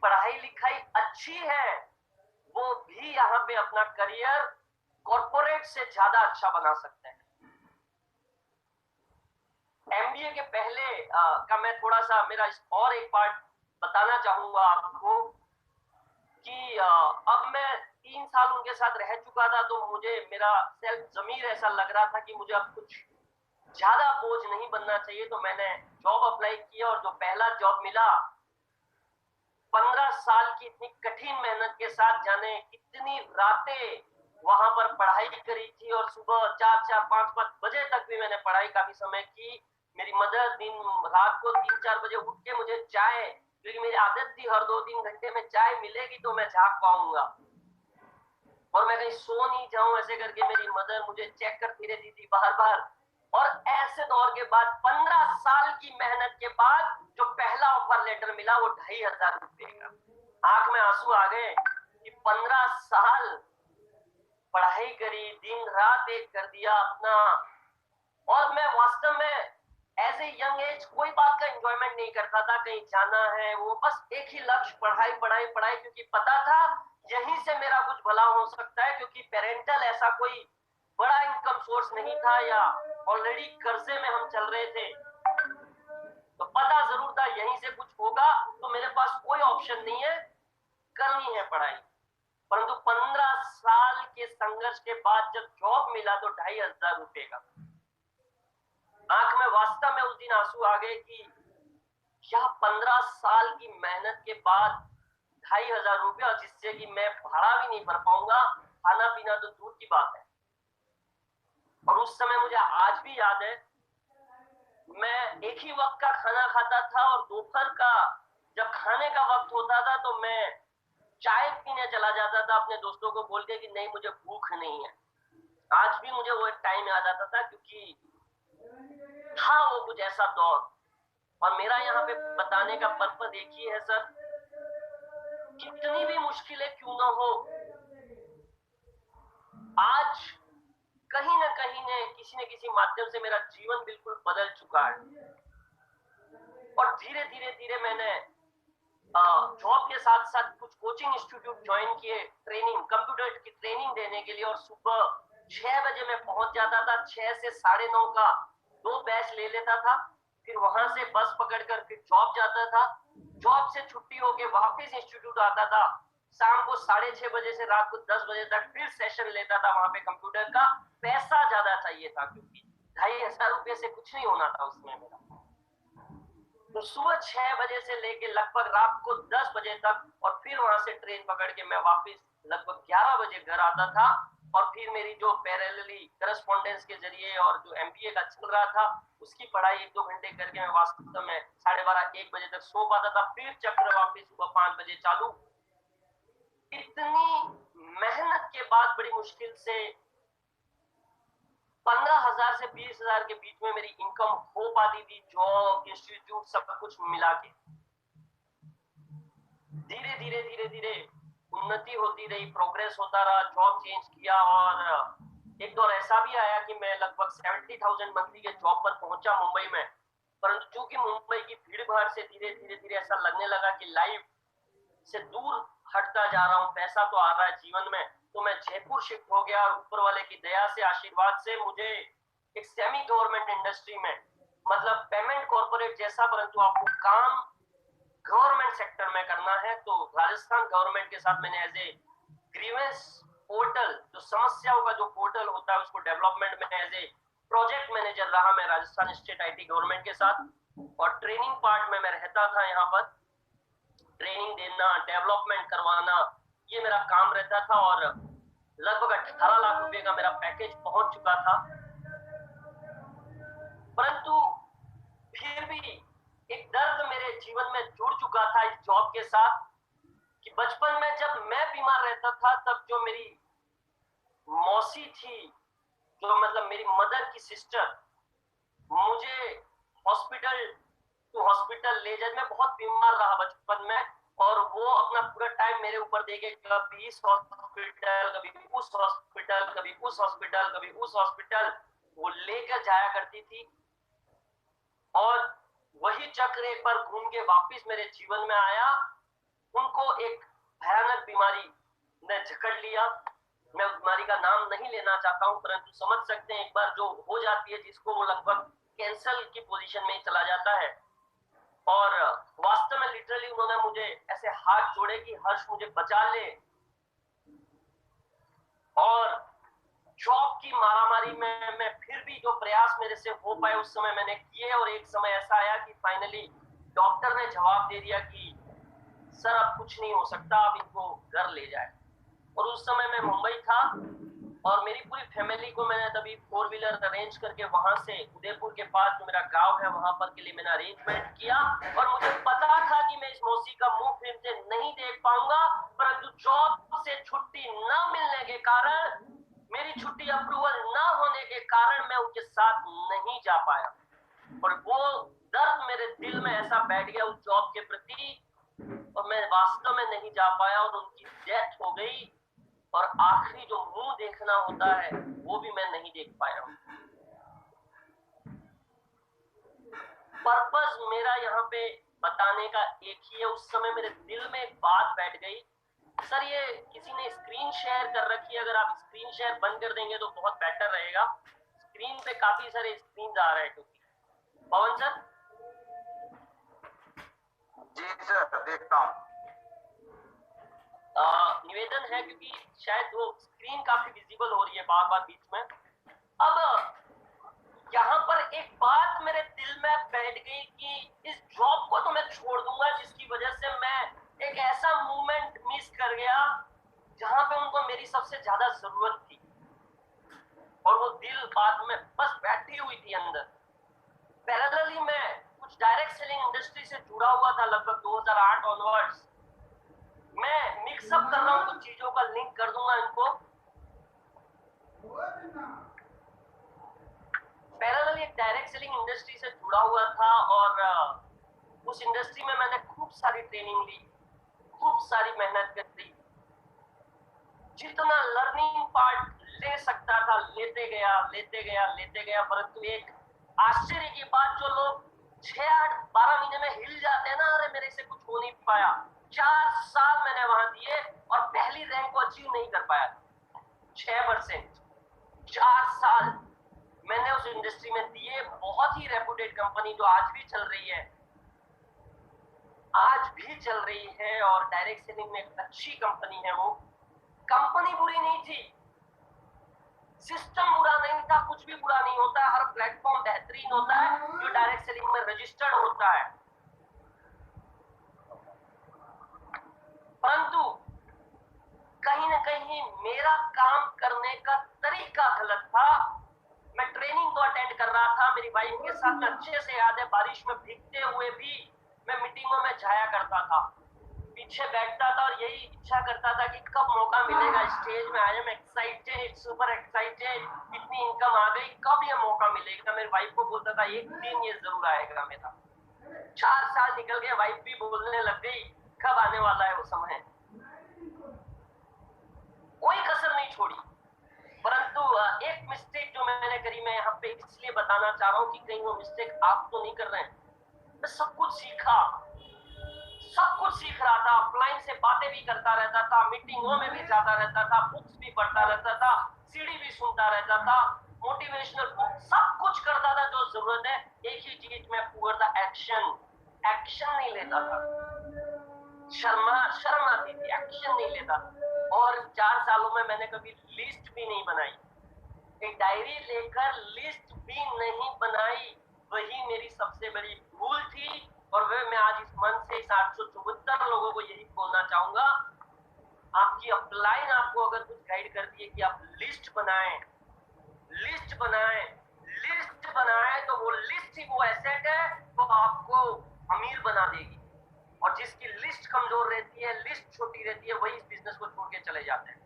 पढ़ाई लिखाई अच्छी है वो भी यहाँ पे अपना करियर कॉर्पोरेट से ज्यादा अच्छा बना सकते हैं। एमबीए के पहले का मैं थोड़ा सा मेरा और एक पार्ट बताना चाहूंगा आपको कि अब मैं 3 साल उनके साथ रह चुका था, तो मुझे मेरा सेल्फ जमीर ऐसा लग रहा था कि मुझे अब कुछ ज्यादा बोझ नहीं बनना चाहिए। तो मैंने जॉब अप्लाई किया और जो पहला जॉब मिला, 15 साल की इतनी कठिन मेहनत के साथ, जाने कितनी रातें वहां पर पढ़ाई करी थी और सुबह 4-4, 5-5 बजे तक भी मैंने पढ़ाई काफी समय की। मेरी मदर दिन रात को 3-4 बजे उठ के मुझे चाय, क्योंकि मेरी आदत थी हर 2-3 घंटे में चाय मिलेगी तो मैं जाग पाऊंगा और मैं कहीं सो नहीं जाऊं, ऐसे करके मेरी मदर मुझे चेक करती रहती थी बार बार। और ऐसे दौर के बाद 15 साल की मेहनत के बाद जो पहला ऑफर लेटर मिला वो 2500 रुपए का। आंख में आंसू आ गए कि 15 साल पढ़ाई करी, दिन रात एक कर दिया अपना, और मैं वास्तव में एज ए यंग एज कोई बात का एंजॉयमेंट नहीं करता था। कहीं जाना है वो बस एक ही लक्ष्य, पढ़ाई पढ़ाई पढ़ाई, क्योंकि पता था यहीं से मेरा कुछ भला हो सकता है, क्योंकि पेरेंटल ऐसा कोई बड़ा इनकम सोर्स नहीं था या ऑलरेडी कर्जे में हम चल रहे थे। तो पता जरूर था यहीं से कुछ होगा, तो मेरे पास कोई ऑप्शन नहीं है, करनी है पढ़ाई। परंतु 15 साल के संघर्ष के बाद जब जॉब मिला तो 2500 रुपए का, आंख में वास्तव में उस दिन आंसू आ गए कि यह 15 साल की मेहनत के बाद 2500 रुपया, जिससे कि मैं भाड़ा भी नहीं भर पाऊंगा, खाना पीना तो दूर की बात है। और उस समय मुझे आज भी याद है, मैं एक ही वक्त का खाना खाता था और दोपहर का जब खाने का वक्त होता था तो मैं चाय पीने चला जाता था अपने दोस्तों को बोल के कि नहीं मुझे भूख नहीं है। आज भी मुझे वो एक टाइम याद आता था, क्योंकि था वो कुछ ऐसा दौर। और मेरा यहाँ पे बताने का पर्पस एक ही है सर, कितनी भी मुश्किलें क्यों ना हो, आज कहीं ना कहीं ने किसी न किसी माध्यम से मेरा जीवन बिल्कुल बदल चुका है। और धीरे धीरे धीरे मैंने जॉब के साथ साथ कुछ कोचिंग इंस्टीट्यूट ज्वाइन किए, ट्रेनिंग, कंप्यूटर की ट्रेनिंग देने के लिए। और सुबह 6 बजे मैं पहुंच जाता था, 6 से 9:30 का 2 बैच ले लेता था, फिर वहां से बस पकड़कर फिर जॉब जाता था, जॉब से छुट्टी होके वापस इंस्टीट्यूट आता था, शाम को 6:30 बजे से रात को 10 बजे तक फिर सेशन लेता था वहां पे कंप्यूटर का। पैसा ज्यादा चाहिए था क्योंकि 2500 रुपये से कुछ नहीं होना था उसमें मेरा। तो सुबह 6 बजे से लेके लगभग रात को 10 बजे तक, और फिर वहां से ट्रेन पकड़ के मैं वापस लगभग 11 बजे घर आता था। और फिर मेरी जो पैरेलली करस्पॉन्डेंस के जरिए और जो एमबीए का चल रहा था उसकी पढ़ाई 1-2 घंटे करके मैं वास्तव में 12:30-1 बजे तक सो पाता था, फिर चक्र वापस सुबह 5 बजे चालू। इतनी मेहनत के बाद बड़ी मुश्किल से 15,000 से 20,000 के बीच में मेरी इनकम हो पाती थी, जॉब, इंस्टीट्यूट, सब कुछ मिला के। धीरे धीरे धीरे धीरे उन्नति होती रही, प्रोग्रेस होता रहा, जॉब चेंज किया, और एक दौर ऐसा भी आया कि मैं लगभग 70,000 मंथली के जॉब पर पहुंचा मुंबई में। परंतु चूंकि मुंबई की भीड़ भाड़ से धीरे धीरे धीरे ऐसा लगने लगा कि लाइफ से दूर हटता जा रहा हूँ, पैसा तो आ रहा है जीवन में, तो मैं जयपुर शिफ्ट हो गया। और ऊपर वाले की दया से, आशीर्वाद से मुझे एक सेमी गवर्नमेंट इंडस्ट्री में, मतलब पेमेंट कॉर्पोरेट जैसा, परंतु आपको काम गवर्नमेंट सेक्टर में करना है, तो राजस्थान गवर्नमेंट के साथ मैंने एज ए ग्रीवेंस पोर्टल, जो समस्याओं का जो पोर्टल होता है, उसको डेवलपमेंट में एज ए प्रोजेक्ट मैनेजर रहा मैं राजस्थान स्टेट आईटी गवर्नमेंट के साथ। और ट्रेनिंग पार्ट में मैं रहता था, यहाँ पर ट्रेनिंग देना, डेवलपमेंट करवाना, ये मेरा काम रहता था। और लगभग 18 लाख रुपए का मेरा पैकेज पहुंच चुका था। परंतु फिर भी एक दर्द मेरे जीवन में जुड़ चुका था इस जॉब के साथ, कि बचपन में जब मैं बीमार रहता था तब जो मेरी मौसी थी, जो मतलब मेरी मदर की सिस्टर, मुझे हॉस्पिटल टू हॉस्पिटल ले जाए। मैं बहुत बीमार रहा बचपन में, और वो अपना पूरा टाइम मेरे ऊपर दे के कभी इस हॉस्पिटल, कभी उस हॉस्पिटल, कभी उस हॉस्पिटल, कभी उस हॉस्पिटल, वो लेकर जाया करती थी। और वही चक्र एक बार घूम के वापस मेरे जीवन में आया, उनको एक भयानक बीमारी ने जकड़ लिया। मैं उस बीमारी का नाम नहीं लेना चाहता हूं, परंतु समझ सकते हैं एक बार जो हो जाती है जिसको, वो लगभग कैंसर की पोजीशन में चला जाता है। और वास्तव में लिटरली उन्होंने मुझे ऐसे हाथ जोड़े कि हर्ष मुझे बचा ले। और जॉब की मारामारी में मैं फिर भी जो प्रयास मेरे से हो पाए उस समय मैंने किए, और एक समय ऐसा आया कि फाइनली डॉक्टर ने जवाब दे दिया कि सर अब कुछ नहीं हो सकता, अब इनको घर ले जाए। और उस समय मैं मुंबई था और मेरी पूरी फैमिली को मैंने तभी 4 व्हीलर अरेंज करके वहां से उदयपुर के पास जो मेरा गांव है वहां पर के लिए मैंने अरेंजमेंट किया। और मुझे पता था कि मैं इस मौसी का मुंह फिर से नहीं देख पाऊंगा, परंतु जॉब से छुट्टी न मिलने के कारण, मेरी छुट्टी अप्रूवल न होने के कारण मैं उनके साथ नहीं जा पाया। और वो दर्द मेरे दिल में ऐसा बैठ गया उस जॉब के प्रति, और मैं वास्तव में नहीं जा पाया और उनकी डेथ हो गई। और आखिरी जो मुंह देखना होता है वो भी मैं नहीं देख पाया हूं। पर्पस मेरा यहाँ पे बताने का एक ही है। उस समय मेरे दिल में एक बात बैठ गई। सर ये किसी ने स्क्रीन शेयर कर रखी है, अगर आप स्क्रीन शेयर बंद कर देंगे तो बहुत बेटर रहेगा। स्क्रीन पे काफी सारे स्क्रीन आ रहे हैं क्योंकि। पवन सर। जी सर, देखता हूँ। निवेदन है क्योंकि शायद वो स्क्रीन काफी विजिबल हो रही है बार बार बीच में। अब यहाँ पर एक बात मेरे दिल में बैठ गई कि इस जॉब को तो मैं छोड़ दूंगा जिसकी वजह से मैं एक ऐसा मूवमेंट मिस कर गया जहां पे उनको मेरी सबसे ज्यादा जरूरत थी। और वो दिल बात में बस बैठी हुई थी अंदर। पैरेलली मैं कुछ डायरेक्ट सेलिंग इंडस्ट्री से जुड़ा हुआ था लगभग 2008 ऑनवर्ड्स। मैं मिक्सअप कर रहा हूँ कुछ चीजों का, लिंक कर दूंगा इनको। पैरेलली एक डायरेक्ट सेलिंग इंडस्ट्री से जुड़ा हुआ था और उस इंडस्ट्री में मैंने खूब सारी ट्रेनिंग ली, खूब सारी मेहनत करी, जितना लर्निंग पार्ट ले सकता था लेते गया। परंतु एक आश्चर्य की बात, जो लोग 6, 8, 12 महीने में हिल जाते हैं ना, अरे मेरे से कुछ हो नहीं पाया, 4 साल मैंने वहां दिए और पहली रैंक को अचीव नहीं कर पाया। 6%, 4 साल मैंने उस इंडस्ट्री में दिए। बहुत ही रेपुटेड कंपनी जो आज भी चल रही है और डायरेक्ट सेलिंग में एक अच्छी कंपनी है। वो कंपनी बुरी नहीं थी, सिस्टम बुरा नहीं था, कुछ भी बुरा नहीं होता है, हर प्लेटफॉर्म बेहतरीन होता है जो डायरेक्ट सेलिंग में रजिस्टर्ड होता है। परंतु कहीं ना कहीं मेरा काम करने का तरीका गलत था। मैं ट्रेनिंग तो अटेंड कर रहा था मेरी वाइफ के साथ, अच्छे से याद है, बारिश में भीगते हुए भी मैं मीटिंगों में जाया करता था, पीछे बैठता था और यही इच्छा करता था कि कब मौका मिलेगा स्टेज में। I am excited, super excited, इतनी इनकम आ गई, कब ये मौका मिलेगा। मेरी वाइफ को बोलता था एक दिन ये जरूर आएगा मेरा। 4 साल निकल गए, वाइफ भी बोलने लग गई कब आने वाला है वो समय। कोई कसर नहीं छोड़ी। परंतु एक मिस्टेक जो मैंने करी, मैं यहाँ पे इसलिए बताना चाह रहा हूँ कि कहीं वो मिस्टेक आप तो नहीं कर रहे हैं। मैं सब कुछ सीख रहा था, ऑफलाइन से बातें भी करता रहता था, मीटिंगों में भी जाता रहता था, बुक्स भी पढ़ता रहता था, सीडी भी सुनता रहता था, मोटिवेशनल बुक, सब कुछ करता था जो जरूरत है। एक ही चीज में पुअर था, एक्शन नहीं लेता था। शर्म आती थी, एक्शन नहीं लेता। और 4 सालों में मैंने कभी लिस्ट भी नहीं बनाई, एक डायरी लेकर लिस्ट भी नहीं बनाई। वही मेरी सबसे बड़ी भूल थी। और वह मैं आज इस मन से इस 874 लोगों को यही बोलना चाहूंगा, आपकी अपलाइन आपको अगर कुछ गाइड करती है कि आप लिस्ट बनाएं, तो वो लिस्ट ही वो एसेट है वो आपको अमीर बना देगी। और जिसकी लिस्ट कमजोर रहती है, लिस्ट छोटी रहती है, वही इस बिजनेस को छोड़ के चले जाते हैं।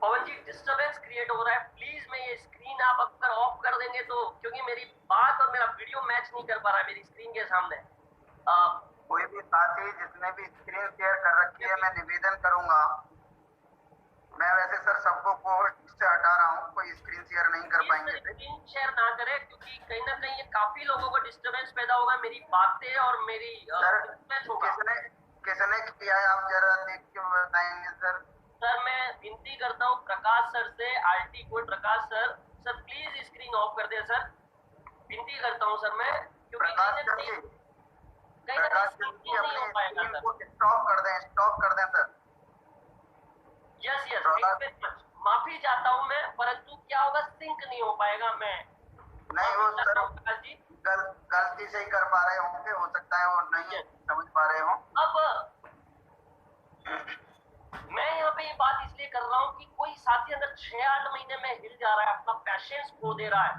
पवन जी डिस्टर्बेंस क्रिएट हो रहा है, प्लीज मैं ये स्क्रीन आप अगर ऑफ कर देंगे तो, क्योंकि मेरी बात और मेरा वीडियो मैच नहीं कर पा रहा है मेरी स्क्रीन के सामने। कोई भी साथी जिसने भी स्क्रीन शेयर कर रखी है, मैं निवेदन करूंगा, मैं वैसे सर सबको पोस्ट से हटा रहा हूँ, कोई स्क्रीन शेयर नहीं कर पाएंगे फिर। स्क्रीन शेयर ना करें, क्योंकि कहीं ना कहीं ये काफी लोगों को डिस्टरबेंस पैदा होगा, मेरी बातें और मेरी सर मैच होगा। किसने किया है, आप जरा देख के बताएंगे सर। सर मैं विनती करता हूँ प्रकाश सर से, RT code Prakash sir, sir please screen of कर दें सर, विनती करता हूँ सर मैं, क्योंकि प्रकाश कहीं ना सर जी, कहीं प्रकाश सर जी सीखिंग नहीं हो अपने पाएगा स्क्रीन सर। को स्टॉप कर दें sir. Yes yes, Prakash, thank you much, माफी चाहता हूँ मैं, परंतु क्या होगा, सिंक नहीं हो पाएगा। मैं नहीं वो माफी सर चाहता हूँ प्रकाश जी। गलती से ही कर पा रहे होंगे, हो सकता है वो नहीं Yes. समझ पा रहे हो। अब मैं यहाँ पे ये बात इसलिए कर रहा हूँ कि कोई साथी अंदर 6-8 महीने में हिल जा रहा है, अपना पैशंस खो दे रहा है।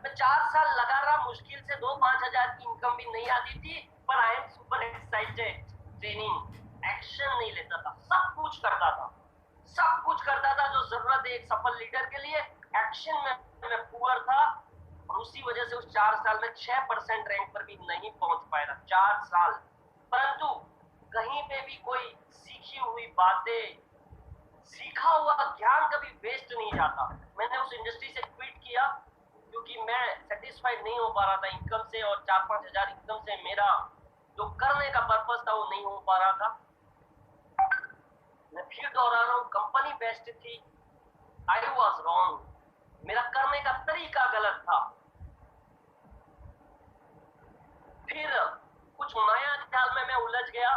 मैं 4 साल लगा रहा, मुश्किल से 2-5 हजार की इनकम भी नहीं आती थी, पर I am super excited. Training action नहीं लेता था, सब कुछ करता था जो जरूरत है एक सफल लीडर के लिए। एक्शन में मैं पुअर था, और उसी वजह से उस 4 साल में 6% रैंक पर भी नहीं पहुंच पाया था, 4 साल। परंतु कहीं पे भी कोई सीखी हुई बातें, सीखा हुआ ज्ञान कभी वेस्ट नहीं जाता। मैंने उस इंडस्ट्री से क्विट किया क्योंकि मैं सेटिस्फाइड नहीं हो पा रहा था इनकम से, और 4-5 हजार इनकम से मेरा जो करने का पर्पस था वो नहीं हो पा रहा था। मैं फिर दोहरा रहा हूँ, कंपनी बेस्ट थी, आई वॉज रॉन्ग, मेरा करने का तरीका गलत था। फिर कुछ माया जाल में मैं उलझ गया,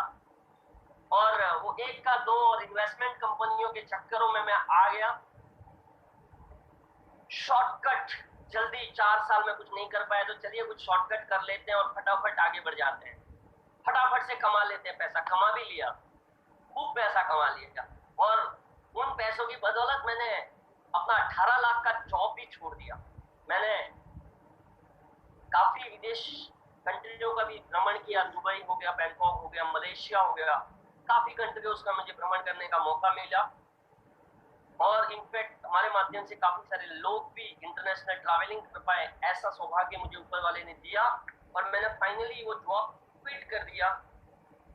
और वो एक का दो और इन्वेस्टमेंट कंपनियों के चक्करों में मैं आ गया। शॉर्टकट, जल्दी 4 साल में कुछ नहीं कर पाए तो चलिए कुछ शॉर्टकट कर लेते हैं और फटाफट आगे बढ़ जाते हैं, फटाफट से कमा लेते हैं। पैसा कमा भी लिया, खूब पैसा कमा लिया, और उन पैसों की बदौलत मैंने अपना 18 लाख का जॉब भी छोड़ दिया। मैंने काफी विदेश कंट्रियों का भी भ्रमण किया, दुबई हो गया, बैंकॉक हो गया, मलेशिया हो गया, काफी कंट्रियों का मुझे भ्रमण करने का मौका मिला। और इनफैक्ट हमारे माध्यम से काफी सारे लोग भी इंटरनेशनल ट्रैवलिंग कर पाए, ऐसा सौभाग्य मुझे ऊपर वाले ने दिया। और मैंने फाइनली वो जॉब क्विट कर दिया,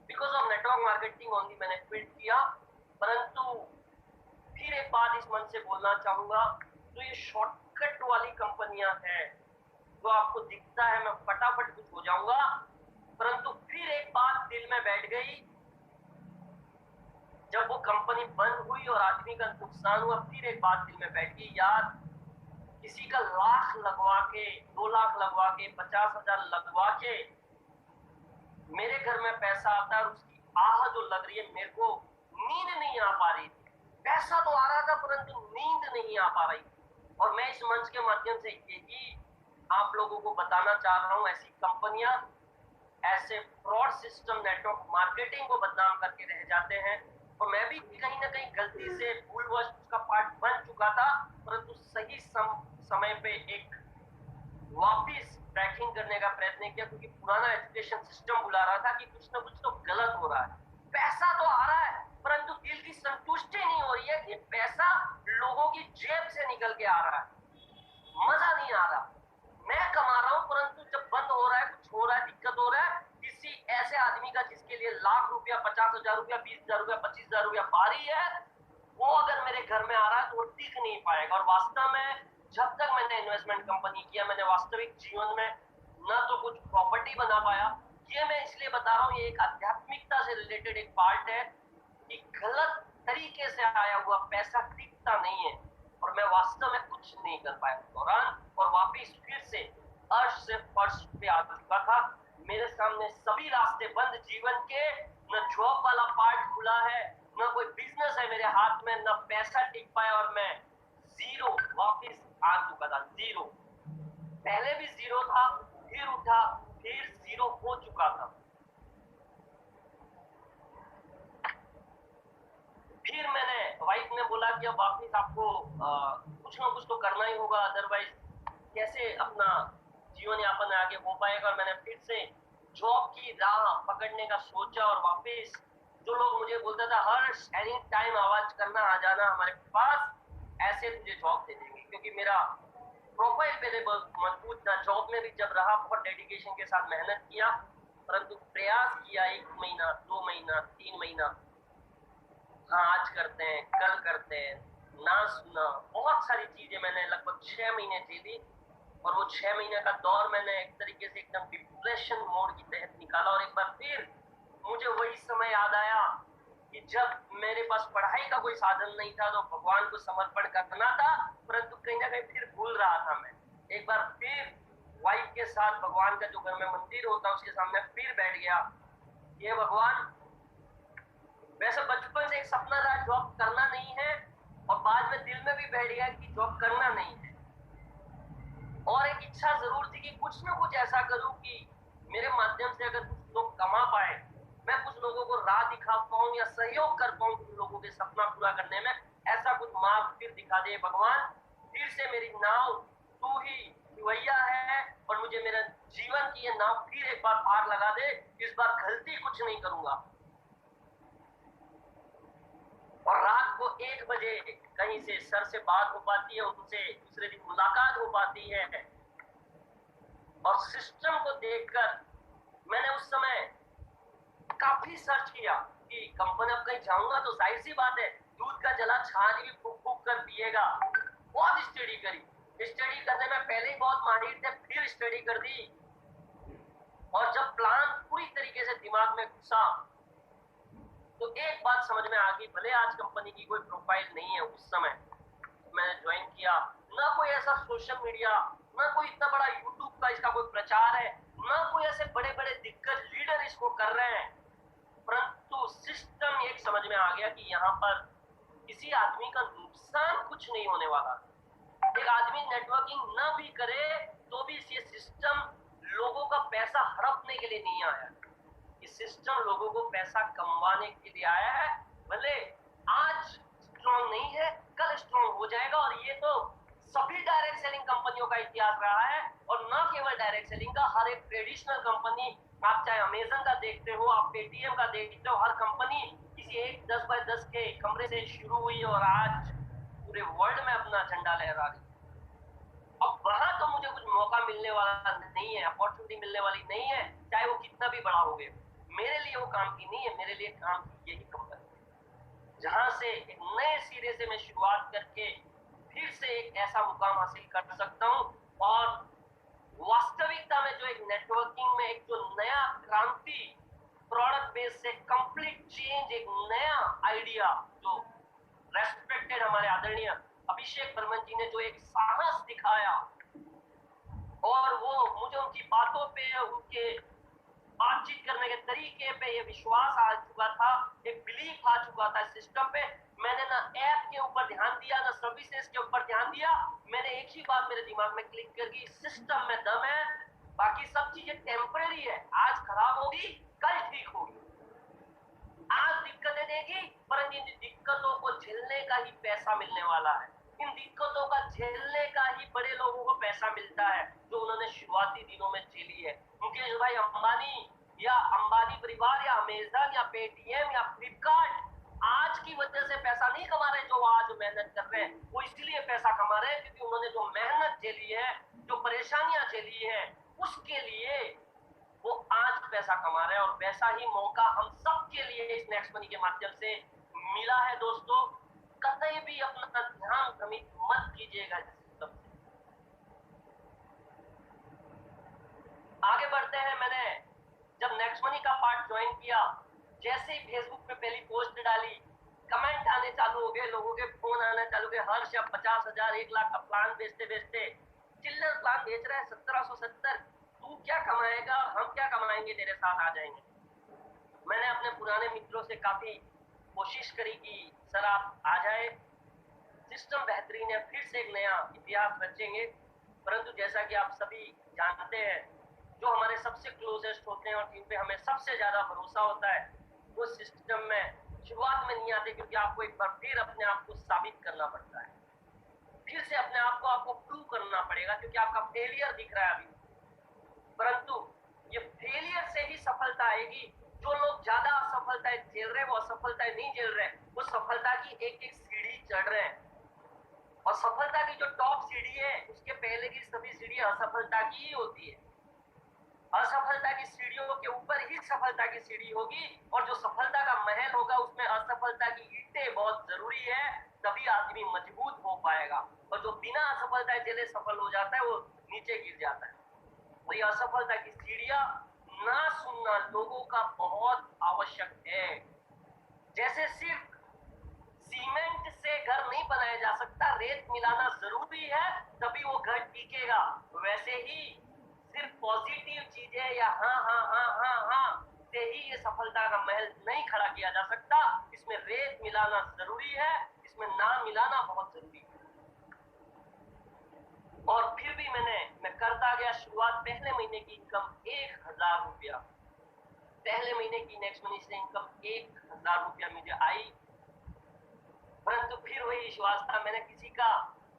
because of network marketing only मैंने क्विट किया। परंतु फिर एक बात इस मन से बोलना चाहूंगा, तो ये शॉर्टकट वाली कंपनियां हैं, तो आपको दिखता है मैं फटाफट कुछ हो जाऊंगा, परंतु फिर एक बात दिल में बैठ गई, जब वो कंपनी बंद हुई और आदमी का नुकसान हुआ, फिर एक बात दिल में बैठ गई, यार किसी का लाख लगवा के, 2 लाख लगवा के, 50,000 लगवा के मेरे घर में पैसा आता है, और उसकी आह जो लग रही है, मेरे को नींद नहीं आ पा रही थी। पैसा तो आ रहा था परंतु नींद नहीं आ पा रही थी। और मैं इस मंच के माध्यम से यही आप लोगों को बताना चाह रहा हूं, ऐसी कंपनियां ऐसे फ्रॉड सिस्टम नेटवर्क मार्केटिंग को बदनाम करके रह जाते हैं। और मैं भी कहीं ना कहीं गलती से भूलवश उसका पार्ट बन चुका था, परंतु सही समय पे एक वापिस ट्रैकिंग करने का प्रयत्न किया, क्योंकि पुराना एजुकेशन सिस्टम बुला रहा था कि कुछ ना कुछ तो गलत हो रहा है। पैसा तो आ रहा है परंतु दिल की संतुष्टि नहीं हो रही है कि पैसा लोगों की जेब से निकल के आ रहा है, मजा नहीं आ रहा। मैं कमा रहा हूं परंतु जब बंद हो रहा है, कुछ हो रहा है, दिक्कत हो रहा है, किसी ऐसे आदमी का जिसके लिए लाख रुपया, 50,000 रुपया, 20,000 रुपया, 25,000 रुपया बारी है, वो अगर मेरे घर में आ रहा है तो वो टिक नहीं पाएगा। और वास्तव में जब तक मैंने इन्वेस्टमेंट कंपनी किया, मैंने वास्तविक जीवन में न तो कुछ प्रॉपर्टी बना पाया। ये मैं इसलिए बता रहा हूँ, ये एक आध्यात्मिकता से रिलेटेड एक पार्ट है कि गलत तरीके से आया हुआ पैसा टिकता नहीं है, और मैं वास्तव में कुछ नहीं कर पाया उस दौरान, और वापिस फिर से अर्श से फर्श पे आ चुका था। मेरे सामने सभी रास्ते बंद जीवन के, न जॉब वाला पार्ट खुला है, न कोई बिजनेस है मेरे हाथ में, न पैसा टिक पाया, और मैं जीरो वापिस आ चुका था, जीरो। पहले भी जीरो था, फिर उठा, फिर जीरो हो चुका था। फिर मैंने, वाइफ ने बोला कि अब वापिस आपको कुछ ना कुछ तो करना ही होगा, अदरवाइज कैसे अपना जीवन यापन आगे हो पाएगा। और मैंने फिर से जॉब की राह पकड़ने का सोचा, और वापिस जो लोग मुझे बोलते थे हर एनी टाइम आवाज करना, आ जाना हमारे पास, ऐसे तुझे जॉब दे देंगे, क्योंकि मेरा प्रोफाइल पहले बहुत मजबूत था। जॉब में भी जब रहा, बहुत डेडिकेशन के साथ मेहनत किया, परंतु प्रयास किया 1 महीना, 2 महीना, 3 महीना, हाँ आज करते हैं, कल करते हैं, ना सुना, बहुत सारी चीजें मैंने लगभग 6 महीने झेली। और वो 6 महीने का दौर मैंने एक तरीके से एकदम डिप्रेशन मोड की तहत निकाला। और एक बार फिर मुझे वही समय याद आया कि जब मेरे पास पढ़ाई का कोई साधन नहीं था तो भगवान को समर्पण करना था, परंतु कहीं ना कहीं फिर भूल रहा था मैं। एक बार फिर वाइफ के साथ भगवान का जो घर में मंदिर होता है उसके सामने फिर बैठ गया, ये भगवान, वैसे बचपन से एक सपना था जॉब करना नहीं है, और बाद में दिल में भी बैठ गया कि जॉब करना नहीं है, और एक इच्छा जरूर थी कि कुछ ना कुछ ऐसा करूं कि मेरे माध्यम से अगर कुछ लोग कमा पाए, मैं कुछ लोगों को राह दिखा पाऊं या सहयोग कर पाऊं कुछ लोगों के सपना पूरा करने में। ऐसा कुछ मार्ग फिर दिखा दे भगवान, फिर से मेरी नाव तू ही खिवैया है, और मुझे मेरे जीवन की ये नाव फिर एक बार पार लगा दे। इस बार गलती कुछ नहीं करूंगा। और रात को 1 बजे कहीं से सर से बात हो पाती है, उनसे दूसरे दिन मुलाकात हो पाती है, और सिस्टम को देखकर मैंने उस समय काफी सर्च किया कि कंपनी, अब कहीं जाऊंगा तो जाहिर सी बात है दूध का जला छाछ भी फूक फूक कर पिएगा। बहुत स्टडी करी, स्टडी करने में पहले ही बहुत माहिर थे, फिर स्टडी कर दी। और जब प्लान पूरी तरीके से दिमाग में घुसा तो एक बात समझ में आ गई, भले आज कंपनी की कोई प्रोफाइल नहीं है, उस समय मैंने ज्वाइन किया, ना कोई ऐसा सोशल मीडिया, ना कोई इतना बड़ा यूट्यूब का इसका कोई प्रचार है, ना कोई ऐसे बड़े बड़े दिग्गज लीडर इसको कर रहे हैं, परंतु सिस्टम एक समझ में आ गया कि यहाँ पर किसी आदमी का नुकसान कुछ नहीं होने वाला। एक आदमी नेटवर्किंग ना भी करे तो भी ये सिस्टम लोगों का पैसा हड़पने के लिए नहीं आया, ये सिस्टम लोगों को पैसा कमवाने के लिए आया है। भले आज स्ट्रॉन्ग नहीं है, कल स्ट्रॉन्ग हो जाएगा। और ये तो सभी डायरेक्ट सेलिंग कंपनियों का इतिहास रहा है, और न केवल डायरेक्ट सेलिंग का, हर एक ट्रेडिशनल कंपनी, आप चाहे अमेजन का देखते हो, आप पेटीएम का देखते हो, हर कंपनी किसी एक 10 बाय 10 के कमरे से शुरू हुई और आज पूरे वर्ल्ड में अपना झंडा लहरा रही। अब वहां तो मुझे कुछ मौका मिलने वाला नहीं है, अपॉर्चुनिटी मिलने वाली नहीं है, चाहे वो कितना भी बड़ा हो गया। मेरे लिए वो काम की नहीं है, मेरे लिए काम की यही कंपनी, जहां से एक नए सिरे से मैं शुरुआत करके फिर से एक ऐसा मुकाम हासिल कर सकता हूं। और वास्तविकता में जो एक नेटवर्किंग में एक जो नया क्रांति, प्रोडक्ट बेस से कंप्लीट चेंज, एक नया आइडिया, जो रेस्पेक्टेड हमारे आदरणीय अभिषेक बर्मन जी ने जो एक साहस दिखाया, और वो मुझे उनकी बातों पे, उनके बातचीत करने के तरीके पे ये विश्वास आ चुका था, एक बिलीफ आ चुका था सिस्टम पे। मैंने ना ऐप के ऊपर ध्यान दिया, ना सर्विसेज के ऊपर ध्यान दिया, मैंने एक ही बात मेरे दिमाग में क्लिक कर दी, सिस्टम में दम है, बाकी सब चीजें टेम्परेरी है, आज खराब होगी कल ठीक होगी। आज दिक्कतें देगी, पर इन दिक्कतों को झेलने का ही पैसा मिलने वाला है। इन दिक्कतों का झेलने का ही बड़े लोगों को पैसा मिलता है, जो उन्होंने शुरुआती दिनों में झेली है। मुकेश भाई अंबानी या अंबानी परिवार या अमेजन या पेटीएम या फ्लिपकार्ट आज की वजह से पैसा नहीं कमा रहे, जो आज मेहनत कर रहे हैं वो इसलिए पैसा कमा रहे हैं क्योंकि उन्होंने जो मेहनत झेली है, जो परेशानियां झेली है, उसके लिए वो आज पैसा कमा रहे हैं। और वैसा ही मौका हम सबके लिए इस नेक्स्ट मनी के माध्यम से मिला है। दोस्तों, कतई भी अपना ध्यान भ्रमित मत कीजिएगा इस सिस्टम से। आगे बढ़ते हैं। मैंने जब नेक्स्ट मनी का पार्ट ज्वाइन किया, जैसे ही फेसबुक पे पहली पोस्ट डाली, कमेंट आने चालू हो गए, लोगों के फोन आने चालू हो गए। हर्ष अब 50,000 1 लाख का प्लान बेचते बेचते चिल्लर प्लान बेच रहा है 1770, तू क्या कमाएगा, हम क्या कमाएंगे, तेरे साथ आ जाएंगे। मैंने अपने पुराने मित्रों से काफी कोशिश करी कि सर आप आ जाए, सिस्टम बेहतरीन है, फिर से एक नया इतिहास रचेंगे। परंतु जैसा कि आप सभी जानते हैं, जो हमारे सबसे क्लोजेस्ट होते हैं और जिन पे हमें सबसे ज्यादा भरोसा होता है, वो सिस्टम में शुरुआत में नहीं आते, क्योंकि आपको एक बार फिर अपने आप को साबित करना पड़ता है, फिर से अपने आप को आपको प्रूव करना पड़ेगा, क्योंकि आपका फेलियर दिख रहा है अभी। परंतु ये फेलियर से ही सफलता आएगी। जो लोग ज्यादा असफलताएं झेल रहे हैं वो असफलताएं नहीं झेल रहे, वो सफलता की एक एक सीढ़ी चढ़ रहे हैं। और सफलता की जो टॉप सीढ़ी है, उसके पहले की सभी सीढ़ी असफलता की ही होती है। असफलता की सीढ़ियों के ऊपर ही सफलता की सीढ़ी होगी, और जो सफलता का महल होगा उसमें असफलता की ईंटें बहुत जरूरी है। तभी आदमी मजबूत हो पाएगा। और जो बिना असफलता चले सफल हो जाता है वो नीचे गिर जाता है। और ये असफलता की सीढ़ियां ना सुनना लोगों का बहुत आवश्यक है। जैसे सिर्फ सीमेंट से घर नहीं बनाया जा सकता, रेत मिलाना जरूरी है तभी वो घर टिकेगा। वैसे ही सिर्फ पॉजिटिव चीजें या हाँ हाँ हाँ हाँ हाँ से ही ये सफलता का महल नहीं खड़ा किया जा सकता। इसमें रेत मिलाना जरूरी है, इसमें नाम मिलाना बहुत जरूरी है। और फिर भी मैं करता गया शुरुआत। पहले महीने की इनकम 1000 रुपया, पहले महीने की नेक्स्ट महीने से इनकम 1000 रुपया मुझे आई। परंतु फिर वही विश्वास था, मैंने किसी का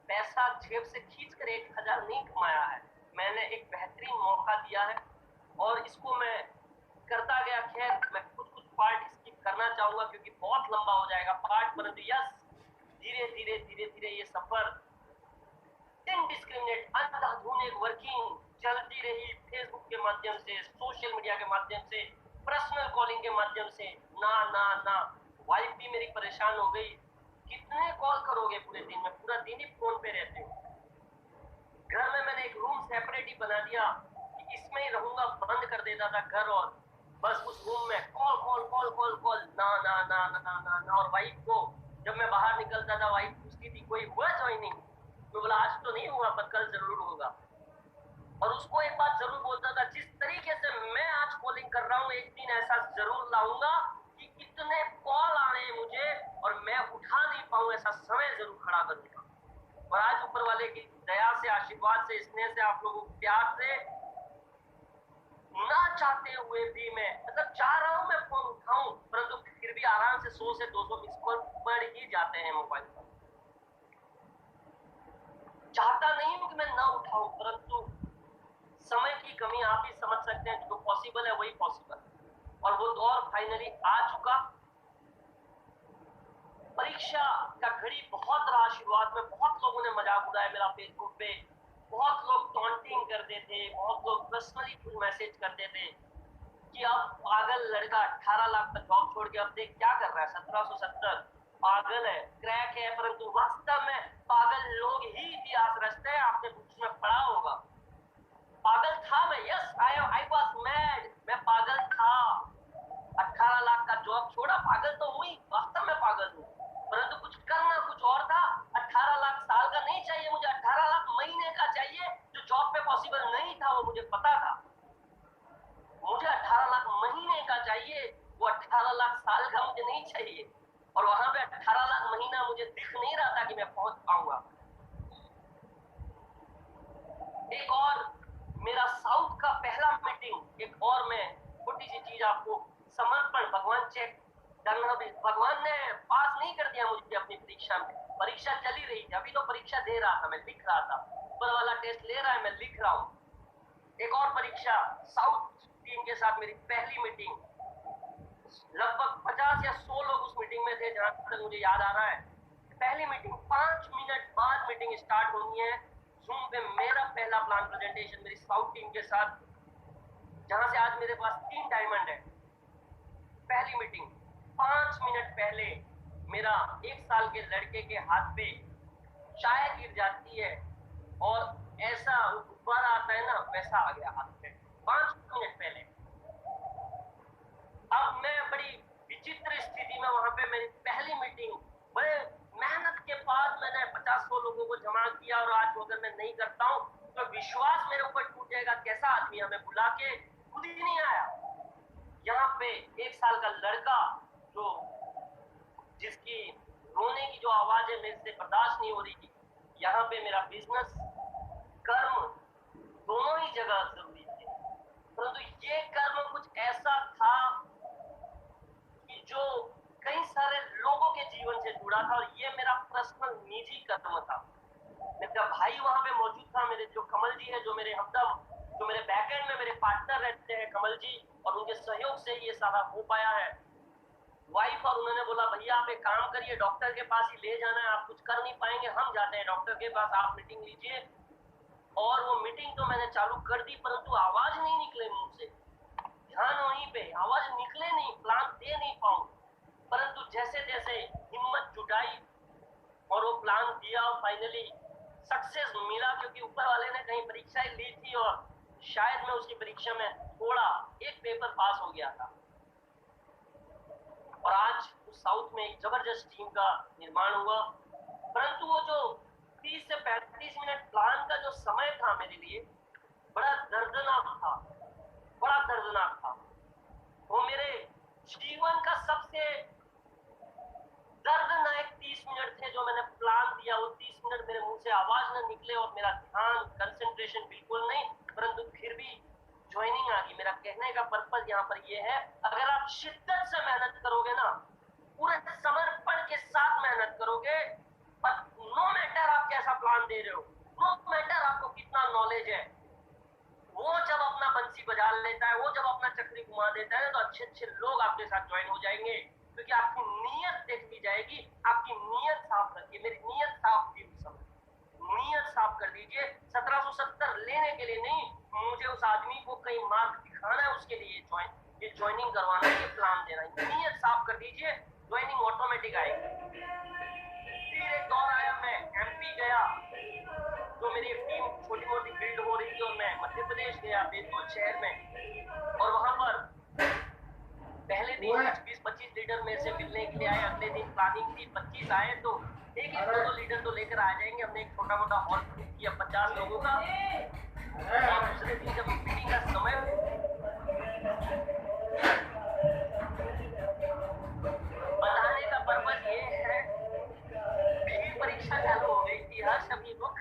पैसा जेब से खींच कर 1000 नहीं कमाया है, मैंने एक बेहतरीन मौका दिया है और इसको मैं करता गया। खैर मैं कुछ पार्ट स्किप करना चाहूंगा क्योंकि बहुत लंबा हो जाएगा पार्ट, परंतु यस धीरे धीरे धीरे धीरे ये सफर इनडिस्क्रिमिनेट अंधाधुंध एक वर्किंग चलती रही। फेसबुक के माध्यम से, सोशल मीडिया के माध्यम से, पर्सनल कॉलिंग के माध्यम से। ना ना ना वाइफ भी मेरी परेशान हो गई, कितने कॉल करोगे पूरे दिन में, पूरा दिन ही फोन पे रहते हो। घर में मैंने एक रूम सेपरेट ही बना दिया कि इसमें ही रहूंगा, बंद कर देता था घर और बस उस रूम में call call call call call ना ना ना ना ना ना ना। और वाइफ को जब मैं बाहर निकलता था वाइफ पूछती थी कोई हुआ ज्वाइनिंग, तो बोला आज तो नहीं हुआ पर कल जरूर होगा। और उसको एक बात जरूर बोलता था, जिस तरीके से मैं आज कॉलिंग कर रहा हूँ एक दिन ऐसा जरूर लाऊंगा कि इतने कॉल आ रहे हैं मुझे और मैं उठा नहीं पाऊं, ऐसा समय जरूर खड़ा करूंगा। और आज ऊपर वाले की दया से, आशीर्वाद से, स्नेह से, आप लोगों के प्यार से, ना चाहते हुए भी मैं मतलब चाह रहा हूं मैं फोन उठाऊं, परंतु फिर भी आराम से 100 से 200 मिस कॉल पड़ ही जाते हैं मोबाइल पर। चाहता नहीं हूं कि मैं ना उठाऊं, परंतु समय की कमी आप ही समझ सकते हैं, जो पॉसिबल है वही पॉसिबल। और वो दौर फाइनली आ चुका। परीक्षा का घड़ी बहुत रहा शुरुआत में, बहुत लोगों ने मजाक उड़ाया मेरा फेसबुक पे, बहुत लोग टॉन्टिंग करते थे, बहुत लोग पर्सनली मैसेज करते थे कि अब पागल लड़का 18 लाख का जॉब छोड़ के अब देख क्या कर रहा है, 1770 पागल है, क्रैक है। परंतु वास्तव में पागल लोग ही इतिहास रचते हैं, आपने बुक्स में पढ़ा होगा। पागल था मैं, यस आई वाज मैड, मैं पागल था। 18 लाख का जॉब छोड़ा, पागल तो हुई, वास्तव में पागल हूँ, परंतु कुछ करना कुछ और था। 18 लाख साल का नहीं चाहिए मुझे, 18 लाख महीने का चाहिए, जो जॉब पे पॉसिबल नहीं था वो मुझे पता था। मुझे 18 लाख महीने का चाहिए, वो 18 लाख साल का मुझे नहीं चाहिए। और वहां पे 18 लाख महीना मुझे दिख नहीं रहा था कि मैं पहुंच पाऊंगा। एक और मेरा साउथ का पहला मीटिंग, एक और मैं छोटी सी चीज आपको, समर्पण भगवान चेक करना भी, भगवान ने पास नहीं कर दिया मुझे अपनी परीक्षा में। परीक्षा चली रही थी, अभी तो परीक्षा दे रहा था, मैं लिख रहा था, ऊपर वाला टेस्ट ले रहा है, मैं लिख रहा हूँ। एक और परीक्षा, साउथ टीम के साथ मेरी पहली मीटिंग, लगभग 50 या 100 लोग उस मीटिंग में थे जहां तक मुझे याद आ रहा है। पहली मीटिंग 5 मिनट बाद मीटिंग स्टार्ट होनी है, जूम पे मेरा पहला प्लान प्रेजेंटेशन मेरी साउथ टीम के साथ, जहां से आज मेरे पास 3 डायमंड है। पहली मीटिंग 5 मिनट पहले मेरा 1 साल के लड़के के हाथ पे चाय गिर जाती है और ऐसा गुब्बारा आता है ना, वैसा आ गया हाथ पे 5 मिनट पहले। अब मैं बड़ी विचित्र स्थिति में, वहां पे मेरी पहली मीटिंग, बड़े मेहनत के बाद मैंने 50-100 लोगों को जमा किया और आज अगर मैं नहीं करता हूं तो विश्वास मेरे ऊपर टूट जाएगा। कैसा आदमी हमें बुला के खुद ही नहीं आया। यहाँ पे 1 साल का लड़का जो, जिसकी रोने की जो आवाज है मेरे से बर्दाश्त नहीं हो रही थी। यहाँ पे मेरा बिजनेस, कर्म दोनों ही जगह जरूरी थे, परंतु ये कर्म कुछ ऐसा था कि जो कई सारे लोगों के जीवन से जुड़ा था और ये मेरा पर्सनल निजी कर्म था। मेरा भाई वहां पे मौजूद था, मेरे जो कमल जी है, जो मेरे हमदम, जो मेरे बैकएंड में मेरे पार्टनर रहते हैं कमल जी, और उनके सहयोग से ये सारा हो पाया है। वाइफ, और उन्होंने बोला भैया आप एक काम करिए, डॉक्टर के पास ही ले जाना है, आप कुछ कर नहीं पाएंगे, हम जाते हैं डॉक्टर के पास, आप मीटिंग लीजिए। और वो मीटिंग तो मैंने चालू कर दी, परंतु आवाज नहीं निकले मुंह से, ध्यान वहीं पे, आवाज निकले नहीं, प्लान दे नहीं पाऊं। परंतु जैसे जैसे हिम्मत जुटाई, प्लान दिया और फाइनली सक्सेस मिला, क्योंकि ऊपर वाले ने कहीं परीक्षाएं ली थी और शायद मैं उसकी परीक्षा में थोड़ा एक पेपर पास हो गया था। और आज उस साउथ में एक जबरदस्त टीम का निर्माण हुआ। परंतु वो जो 30 से 35 मिनट प्लान का जो समय था मेरे लिए बड़ा दर्दनाक था, बड़ा दर्दनाक था। वो मेरे जीवन का सबसे दर्दनाक 30 मिनट थे जो मैंने प्लान दिया। वो 30 मिनट मेरे मुंह से आवाज न निकले और मेरा ध्यान कंसंट्रेशन बिल्कुल नहीं, परंतु फिर भी ज्वाइनिंग आ गई। मेरा कहने का पर्पज यहाँ पर ये है, अगर आप शिद्दत से मेहनत करोगे ना, पूरे समर्पण के साथ मेहनत करोगे, पर नो मैटर आप कैसा प्लान दे रहे हो, नो मैटर आपको कितना नॉलेज है, वो जब अपना बंसी बजा लेता है, वो जब अपना चक्री घुमा देता है, तो अच्छे अच्छे लोग आपके साथ ज्वाइन हो जाएंगे, क्योंकि आपकी नीयत देख ली जाएगी। आपकी नीयत साफ रखिए। मेरी नीयत साफ थी उस समय, नीयत साफ कर दीजिए। 1770 लेने के लिए नहीं, मुझे उस आदमी को कहीं मार्ग दिखाना है, उसके लिए ये ज्वाइनिंग करवाना है, ये प्लान देना है। नीयत साफ कर दीजिए, ज्वाइनिंग ऑटोमेटिक आएगी। फिर एक दौर आया, मैं एमपी गया, तो मेरी एक टीम छोटी मोटी बिल्ड हो रही थी, और मैं मध्य प्रदेश गया बैतूल शहर में, और वहां पर पहले दिन 20-25 लीडर मेरे से मिलने के लिए आए। अगले दिन प्लानिंग थी 25 आए, तो एक एक दो लीडर तो लेकर आ जाएंगे। हमने एक छोटा मोटा हॉल बुक किया 50 लोगों का, और दूसरे दिन जब मीटिंग का समय बताने का पर्पज ये है, मेरी परीक्षा चालू हो गई थी, हर सभी बुक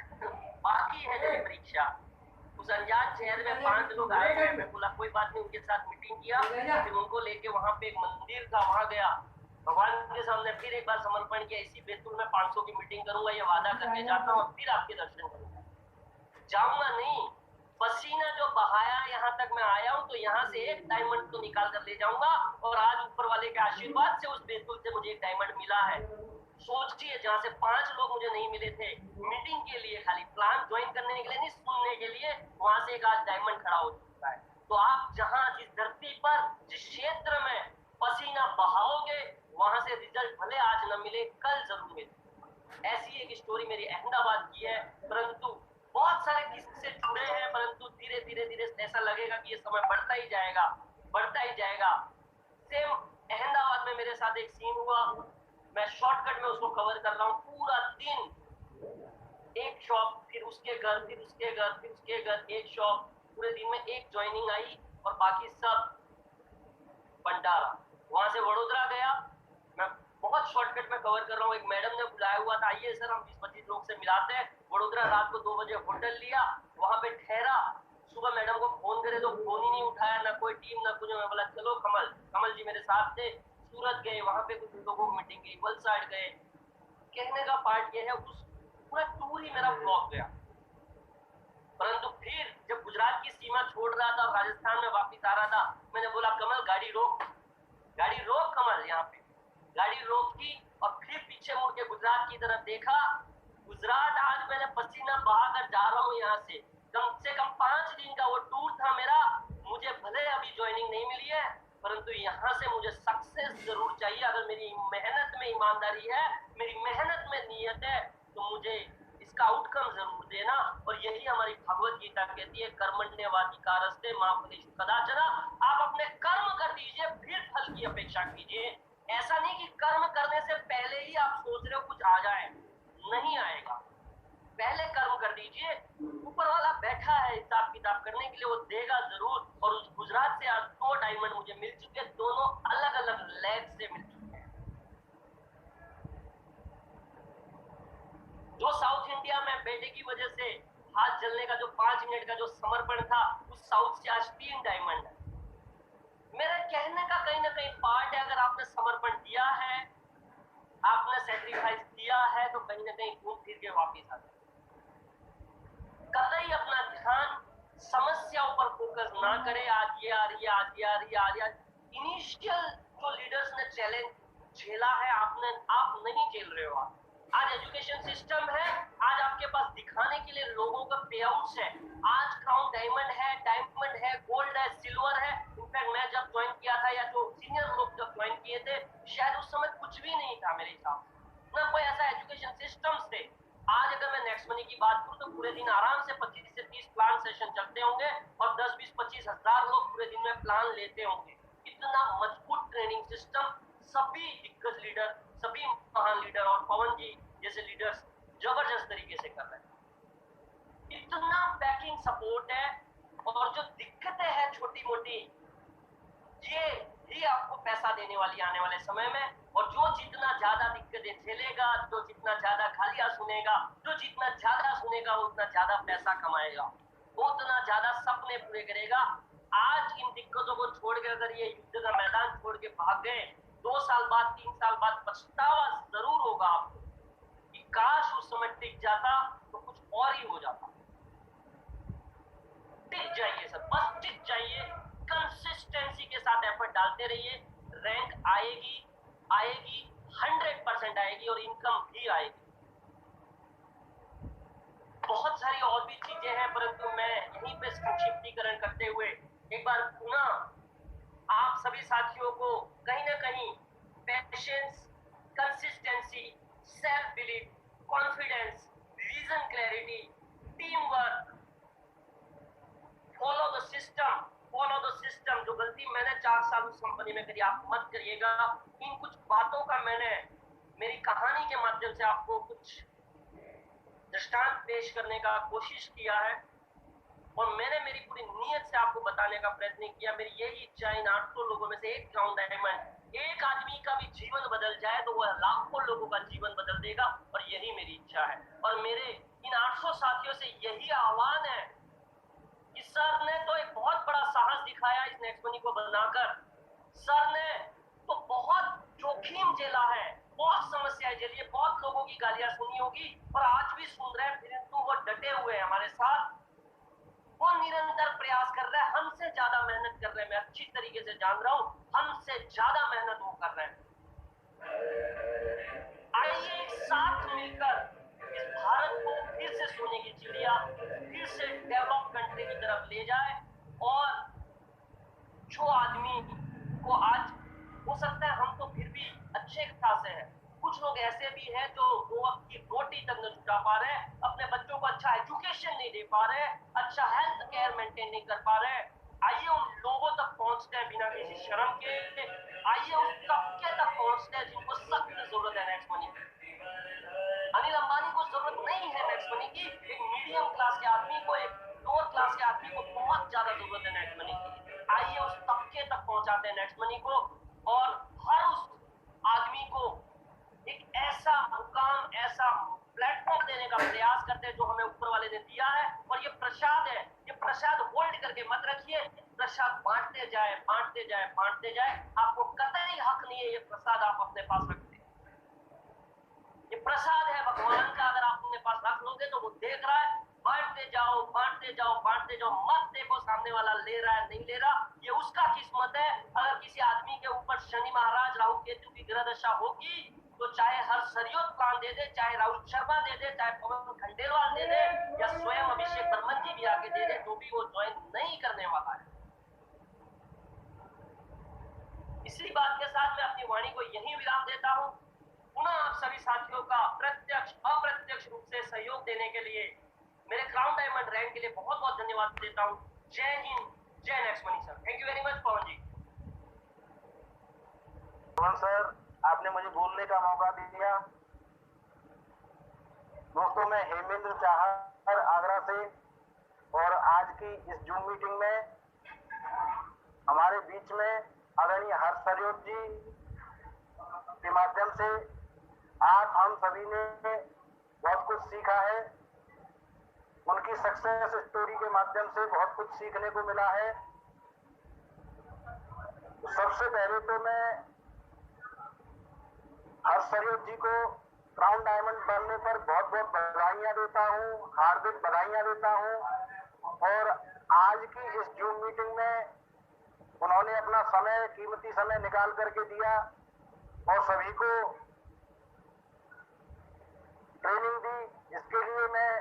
बाकी है मेरी परीक्षा। उस अनजान शहर में 5 लोग आए हैं, मैं बोला कोई बात नहीं, उनके साथ मीटिंग किया। फिर उनको लेके वहां पे एक मंदिर था, वहां गया, भगवान के सामने फिर एक बार समर्पण किया। इसी बैतूल में 500 की मीटिंग करूंगा, ये वादा करके जाता हूँ, फिर आपके दर्शन करूंगा, जाऊंगा नहीं। पसीना जो बहाया यहाँ तक मैं आया हूँ, तो यहाँ से एक डायमंड तो निकाल कर ले जाऊंगा, और आज ऊपर वाले के आशीर्वाद से उस बैतूल से मुझे एक डायमंड मिला है। सोचिए, जहाँ से 5 लोग मुझे नहीं मिले थे मीटिंग के लिए, खाली प्लान ज्वाइन करने के लिए नहीं, सुनने के लिए, वहां से एक आज डायमंड खड़ा हो चुका है। तो आप जहां, जिस धरती पर, जिस क्षेत्र में पसीना बहाओगे, वहां से रिजल्ट भले आज न मिले, कल जरूर मिले। ऐसी एक स्टोरी मेरी अहमदाबाद की है, परंतु बहुत सारे किस्से जुड़े हैं, परंतु धीरे धीरे धीरे ऐसा लगेगा कि ये समय बढ़ता ही जाएगा, बढ़ता ही जाएगा। सेम अहमदाबाद में मेरे साथ एक सीन हुआ, मैं शॉर्टकट में उसको कवर कर रहा हूँ। पूरा दिन एक शॉप, फिर उसके घर, फिर उसके घर, फिर उसके घर, एक शॉप, पूरे दिन में एक ज्वाइनिंग आई, और बाकी सब भंडारा। वहां से वडोदरा गया, मैं बहुत शॉर्टकट में कवर कर रहा हूँ। एक मैडम ने बुलाया हुआ था, आइए सर हम 20-25 लोग से मिलाते हैं। वडोदरा रात को 2 बजे होटल लिया, वहां पे ठहरा। सुबह मैडम को फोन करे तो फोन ही नहीं उठाया, ना कोई टीम ना कुछ। मैं बोला चलो, कमल जी मेरे साथ थे, सूरत गए, वहां पे कुछ लोगों की मीटिंग की, वलसाड गए। कहने का पार्ट ये है, उस पूरा टूर ही मेरा ब्लॉक गया। परंतु फिर जब गुजरात की सीमा छोड़ रहा था, राजस्थान में वापिस आ रहा था, मैंने बोला कमल गाड़ी रोक, गाड़ी रोक कमल, यहाँ पे गाड़ी रोक की, और फिर पीछे मुड़ के गुजरात की तरफ देखा। गुजरात आज मैंने पसीना बहाकर जा रहा हूँ यहाँ से कम 5 दिन का वो टूर था मेरा। मुझे भले अभी ज्वाइनिंग नहीं मिली है, परंतु यहाँ से मुझे सक्सेस जरूर चाहिए। अगर मेरी मेहनत में ईमानदारी है, मेरी मेहनत में नियत है, तो मुझे इसका आउटकम जरूर देना। और यही हमारी भगवत गीता कहती है, कर्मण्यवाधिकारस्ते मा फलेषु कदाचन। आप अपने कर्म कर दीजिए, फिर फल की अपेक्षा कीजिए। ऐसा नहीं कि कर्म करने से पहले ही आप सोच रहे हो कुछ आ जाए, नहीं आएगा। पहले कर्म कर दीजिए, ऊपर वाला बैठा है हिसाब किताब करने के लिए, वो देगा जरूर। और उस गुजरात से आज 2 डायमंड मुझे मिल चुके, दोनों अलग अलग लैब से मिल चुके हैं। जो साउथ इंडिया में बेटे की वजह से हाथ जलने का जो 5 मिनट का जो समर्पण था, उस साउथ से आज 3 डायमंड है। मेरे कहने का कहीं ना कहीं पार्ट है, अगर आपने समर्पण दिया है, आपने सेक्रीफाइस किया है, तो कहीं ना कहीं घूम फिर के वापिस आ जाए। कतई अपना ध्यान समस्याओं पर फोकस ना करे, आज ये आ रही है, आज ये आ रही है, आज ये। इनिशियल जो लीडर्स ने चैलेंज झेला है, आप नहीं झेल रहे हो। आज एजुकेशन सिस्टम है, आज आपके पास दिखाने के लिए लोगों का पे आउट्स है। आज क्राउन डायमंड है, गोल्ड है, सिल्वर है। इनफैक्ट मैं जब ज्वाइन किया था, या जो सीनियर लोग जब ज्वाइन किए थे, शायद उस समय कुछ भी नहीं था मेरे हिसाब से, ना कोई ऐसा एजुकेशन सिस्टम थे। पूरे दिन आराम से 25 से 30 प्लान सेशन चलते होंगे और 10, 20, 25 हजार लोग पूरे दिन में प्लान लेते होंगे। इतना मजबूत ट्रेनिंग सिस्टम सभी दिग्गज लीडर, सभी महान लीडर और पवन जी जैसे लीडर्स जबरदस्त तरीके से कर रहे हैं। इतना बैकिंग सपोर्ट है और जो दिक्कतें हैं छोटी मोटी, ये ही आपको पैसा देने वाली आने वाले समय में। और जो जितना ज्यादा दिक्कतें झेलेगा, जो जितना ज्यादा गालियां सुनेगा, जो जितना ज्यादा सुनेगा, उतना ज्यादा पैसा कमाएगा, उतना ज्यादा सपने पूरे करेगा। आज इन दिक्कतों को छोड़ के अगर ये युद्ध का मैदान छोड़ के भाग गए, 2 साल बाद 3 साल बाद पछतावा जरूर होगा आपको कि काश उस समय टिक जाता तो कुछ और ही हो जाता। टिक जाइए सर, बस टिक जाइए, कंसिस्टेंसी के साथ एफर्ट डालते रहिए। रैंक आएगी, आएगी, 100% आएगी और इनकम भी आएगी। बहुत सारी और भी चीजें हैं, परंतु मैं यहीं पे संक्षिप्तीकरण करते हुए एक बार पुनः आप सभी साथियों को कहीं ना कहीं patience, consistency, self belief, confidence, vision clarity, team work, follow the system, follow the system. जो गलती मैंने 4 साल उस कंपनी में करी, आप मत करिएगा। इन कुछ बातों का मैंने मेरी कहानी के माध्यम से आपको कुछ दृष्टांत पेश करने का कोशिश किया है और मैंने मेरी पूरी नीयत से आपको बताने का प्रयत्न किया। मेरी यही इच्छा है इन 800 लोगों में से एक ग्राउंड डायमंड एक आदमी का भी जीवन बदल जाए तो वह लाखों लोगों का जीवन बदल देगा, और यही मेरी इच्छा है। और मेरे इन 800 साथियों से यही आह्वान है कि सर ने तो एक बहुत बड़ा साहस दिखाया इस नेक्स्ट मनी को बनाकर। सर ने तो बहुत जोखिम झेला है, बहुत समस्याएं झेली है, बहुत लोगों की गालियां सुनी होगी और आज भी सुन रहे हैं, परंतु वो डटे हुए हैं हमारे साथ। वो निरंतर प्रयास कर रहे हैं, हमसे ज्यादा मेहनत कर रहे हैं। मैं अच्छी तरीके से जान रहा हूं, हमसे ज्यादा मेहनत वो कर रहे हैं। आइए एक साथ मिलकर इस भारत को फिर से सोने की चिड़िया, फिर से डेवलप कंट्री की तरफ ले जाए। और जो आदमी को आज हो सकता है हम तो फिर भी अच्छे खासे हैं, कुछ लोग ऐसे भी हैं जो 2 वक्त की रोटी तक न जुटा पा रहे, अपने बच्चों को अच्छा एजुकेशन नहीं दे पा रहे, अच्छा हेल्थ केयर मेंटेन नहीं कर पा रहे। आइए उन लोगों तक पहुंचते हैं बिना किसी शर्म के। आइए उस तबके तक पहुंचते हैं जिनको सख्त जरूरत है नेक्स्ट मनी की। अनिल अंबानी को जरूरत नहीं है नेक्स्ट मनी की, एक मीडियम क्लास के आदमी को, एक लोअर क्लास के आदमी को बहुत ज्यादा जरूरत है नेक्स्ट मनी की। आइए उस तबके तक पहुंचाते हैं नेक्स्ट मनी को और हर उस आदमी को एक ऐसा मुकाम, ऐसा प्लेटफॉर्म देने का प्रयास करते हैं जो हमें ऊपर वाले ने दिया है। और ये प्रसाद है, ये प्रसाद होल्ड करके मत रखिए, प्रसाद बांटते जाए, बांटते जाए, बांटते जाए। आपको कतई हक नहीं है ये प्रसाद आप अपने पास रखते। ये प्रसाद है भगवान का, अगर आप अपने पास रख लोगे तो वो देख रहा है। बांटते जाओ, बांटते जाओ, बांटते जाओ, मत देखो सामने वाला ले रहा है नहीं ले रहा, ये उसका किस्मत है। अगर किसी आदमी के ऊपर शनि महाराज, राहु केतु की ग्रह दशा होगी तो चाहे हर सरियोत प्लान दे दे, चाहे राहुल शर्मा दे दे, चाहे पवन खंडेलवाल दे दे, या स्वयं अभिषेक बर्मन जी भी आके दे दे, तो भी वो ज्वाइन नहीं करने वाला है। इसी बात के साथ मैं अपनी वाणी को यहीं विराम देता हूं। पुनः आप सभी साथियों का प्रत्यक्ष अप्रत्यक्ष रूप से सहयोग देने के लिए, मेरे क्राउन डायमंड रैंक के लिए बहुत बहुत धन्यवाद देता हूं। जय हिंद, जय नेक्स्ट मनी sir. Thank you very much Pavan ji. Pavan sir, आपने मुझे बोलने का मौका दिया। दोस्तों, मैं हेमेंद्र चाहर आगरा से, और आज की इस जूम मीटिंग में हमारे बीच में आदरणीय हर्ष सरियोत जी के माध्यम से आज हम सभी ने बहुत कुछ सीखा है। उनकी सक्सेस स्टोरी के माध्यम से बहुत कुछ सीखने को मिला है। तो सबसे पहले तो मैं हर्ष सरियोत जी को क्राउन डायमंड बनने पर बहुत बहुत बधाइयां देता हूं, हार्दिक बधाइयां देता हूं। और आज की इस जूम मीटिंग में उन्होंने अपना समय, कीमती समय निकाल करके दिया और सभी को ट्रेनिंग दी। इसके लिए मैं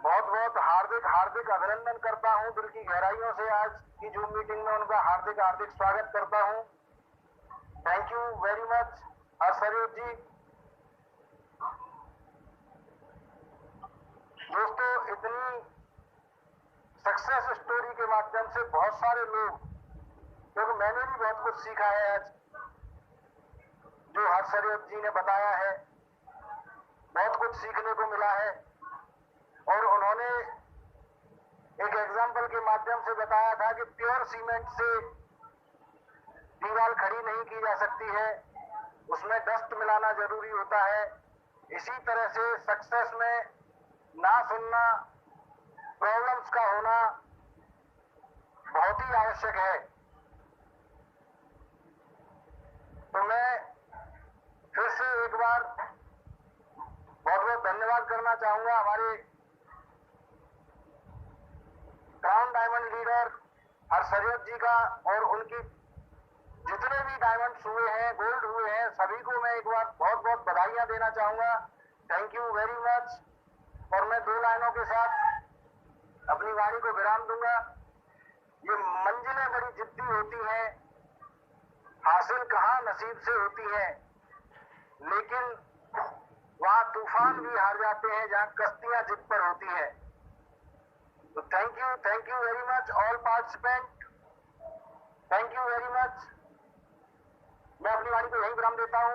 बहुत बहुत हार्दिक अभिनंदन करता हूं, दिल की गहराइयों से आज की जूम मीटिंग में उनका हार्दिक स्वागत करता हूं। थैंक यू वेरी मच हर्ष सरियोत जी। दोस्तों, इतनी सक्सेस स्टोरी के माध्यम से बहुत सारे लोग, क्योंकि मैंने भी बहुत कुछ सीखा है आज, जो हर्षयोत जी ने बताया है, बहुत कुछ सीखने को मिला है। और उन्होंने एक एग्जाम्पल के माध्यम से बताया था कि प्योर सीमेंट से दीवार खड़ी नहीं की जा सकती है, उसमें डस्ट मिलाना जरूरी होता है। इसी तरह से सक्सेस में ना सुनना, प्रॉब्लम्स का होना बहुत ही आवश्यक है। तो मैं फिर से एक बार बहुत बहुत धन्यवाद करना चाहूंगा हमारे क्राउन डायमंड लीडर हर्षयोत जी का, और उनकी जितने भी डायमंड्स हुए हैं, गोल्ड हुए हैं, सभी को मैं एक बार बहुत बहुत बधाइयां देना चाहूंगा। Thank you very much. और मैं 2 लाइनों के साथ अपनी वाणी को विराम दूंगा। ये मंजिलें बड़ी जिद्दी होती हैं, हासिल कहाँ नसीब से होती है, लेकिन वहां तूफान भी हार जाते हैं जहां कश्तियां जिद पर होती है। तो thank you very much all participant, thank you very much. मैं अपनी वाणी को यहीं विराम देता हूं।